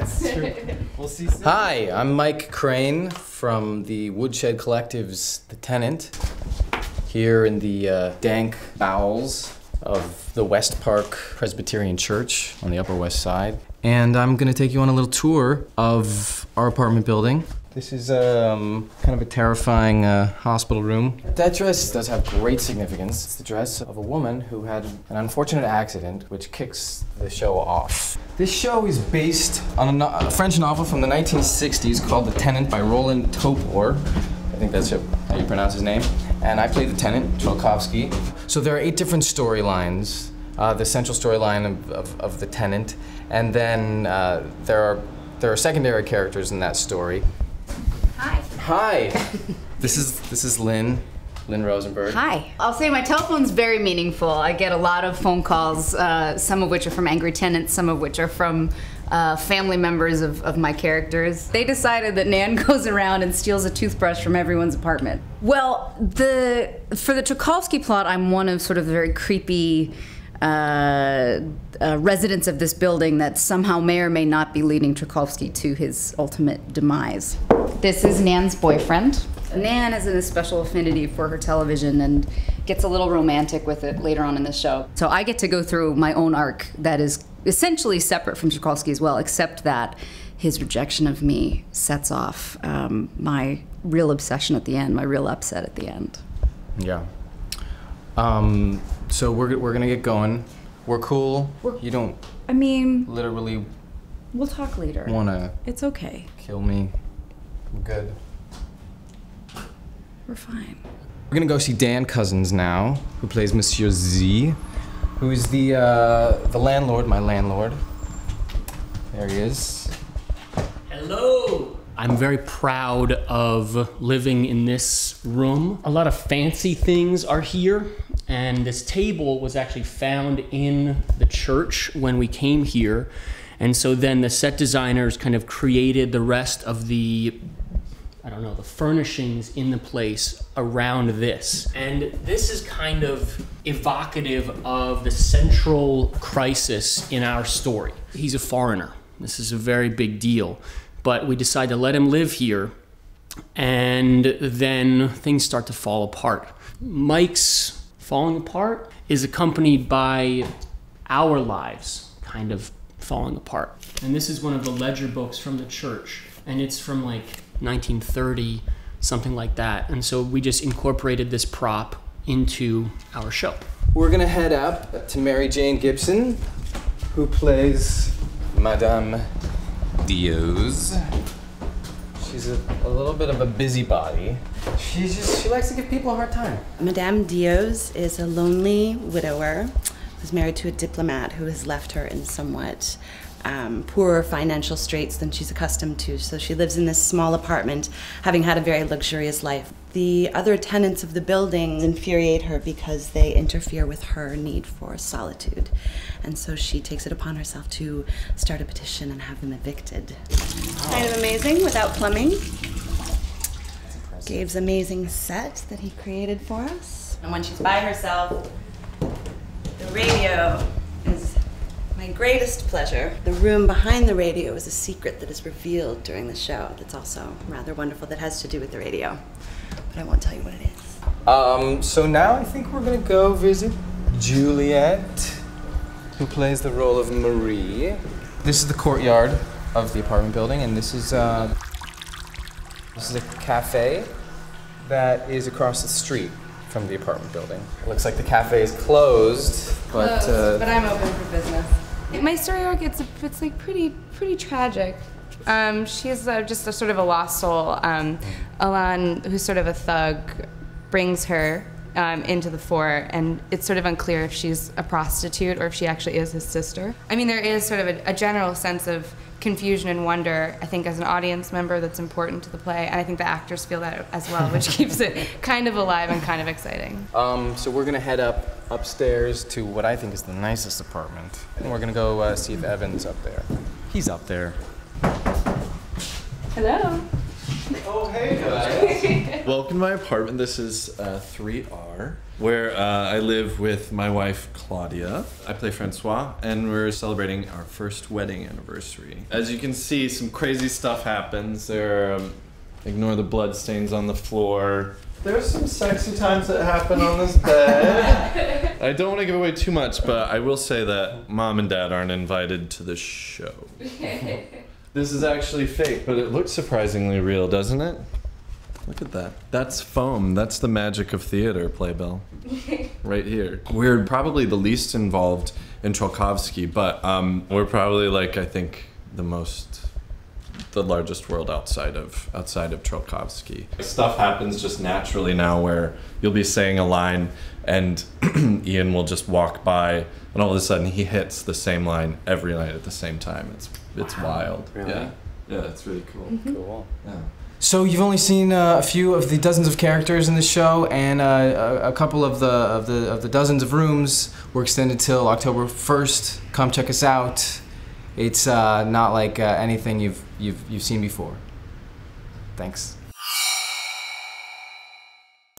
That's true. We'll see soon. Hi, I'm Mike Crane from the Woodshed Collective's The Tenant, here in the dank bowels of the West Park Presbyterian Church on the Upper West Side. And I'm gonna take you on a little tour of our apartment building. This is kind of a terrifying hospital room. That dress does have great significance. It's the dress of a woman who had an unfortunate accident which kicks the show off. This show is based on a French novel from the 1960s called The Tenant by Roland Topor. I think that's how you pronounce his name. And I play the tenant, Tchaikovsky. So there are 8 different storylines. The central storyline of the tenant, and then there are secondary characters in that story. Hi. Hi. This is Lynn Rosenberg. Hi. I'll say my telephone's very meaningful. I get a lot of phone calls, some of which are from angry tenants, some of which are from family members of my characters. They decided that Nan goes around and steals a toothbrush from everyone's apartment. Well, for the Tchaikovsky plot, I'm one of sort of the very creepy residents of this building that somehow may or may not be leading Tchaikovsky to his ultimate demise. This is Nan's boyfriend. Nan has a special affinity for her television and gets a little romantic with it later on in the show. So I get to go through my own arc that is essentially separate from Tchaikovsky as well, except that his rejection of me sets off my real obsession at the end, my real upset at the end. Yeah. So we're gonna get going. We're cool. You don't. I mean, literally. We'll talk later. Wanna? It's okay. Kill me. I'm good. We're fine. We're gonna go see Dan Cousins now, who plays Monsieur Z, who is the landlord, my landlord. There he is. Hello. I'm very proud of living in this room. A lot of fancy things are here, and this table was actually found in the church when we came here. And so then the set designers kind of created the rest of the, I don't know, the furnishings in the place around this. And this is kind of evocative of the central crisis in our story. He's a foreigner. This is a very big deal. But we decide to let him live here, and then things start to fall apart. Mike's falling apart is accompanied by our lives kind of falling apart. And this is one of the ledger books from the church, and it's from like 1930, something like that. And so we just incorporated this prop into our show. We're gonna head up to Mary Jane Gibson, who plays Madame Diaz. She's a little bit of a busybody. She likes to give people a hard time. Madame Diaz is a lonely widower who's married to a diplomat who has left her in somewhat poorer financial straits than she's accustomed to. So she lives in this small apartment, having had a very luxurious life. The other tenants of the building infuriate her because they interfere with her need for solitude. And so she takes it upon herself to start a petition and have them evicted. Oh. Kind of amazing, without plumbing. Gabe's amazing set that he created for us. And when she's by herself, the radio is my greatest pleasure. The room behind the radio is a secret that is revealed during the show that's also rather wonderful, that has to do with the radio. But I won't tell you what it is. So now I think we're gonna go visit Juliet, who plays the role of Marie. This is the courtyard of the apartment building, and this is a cafe that is across the street from the apartment building. It looks like the cafe is closed, but I'm open for business. My story arc, it's like pretty tragic. She's just a sort of a lost soul. Alan, who's sort of a thug, brings her into the fore, and it's sort of unclear if she's a prostitute or if she actually is his sister. I mean, there is sort of a general sense of confusion and wonder, I think, as an audience member, that's important to the play, and I think the actors feel that as well, which keeps it kind of alive and kind of exciting. So we're gonna head upstairs to what I think is the nicest apartment, and we're gonna go see if Evan's up there. He's up there. Hello. Oh, hey guys. Welcome to my apartment. This is 3R, where I live with my wife, Claudia. I play Francois, and we're celebrating our first wedding anniversary. As you can see, some crazy stuff happens. Ignore the blood stains on the floor. There's some sexy times that happen on this bed. I don't want to give away too much, but I will say that Mom and Dad aren't invited to the show. This is actually fake, but it looks surprisingly real, doesn't it? Look at that. That's foam. That's the magic of theater, Playbill. Right here. We're probably the least involved in Trolkowski, but we're probably like, I think, the largest world outside of Trolkowski. Stuff happens just naturally now where you'll be saying a line and Ian will just walk by and all of a sudden he hits the same line every night at the same time. It's wild. Really? Yeah, it's really cool. Cool. Yeah. So you've only seen a few of the dozens of characters in the show, and a couple of the dozens of rooms were extended till October 1st. Come check us out. It's not like anything you've seen before. Thanks.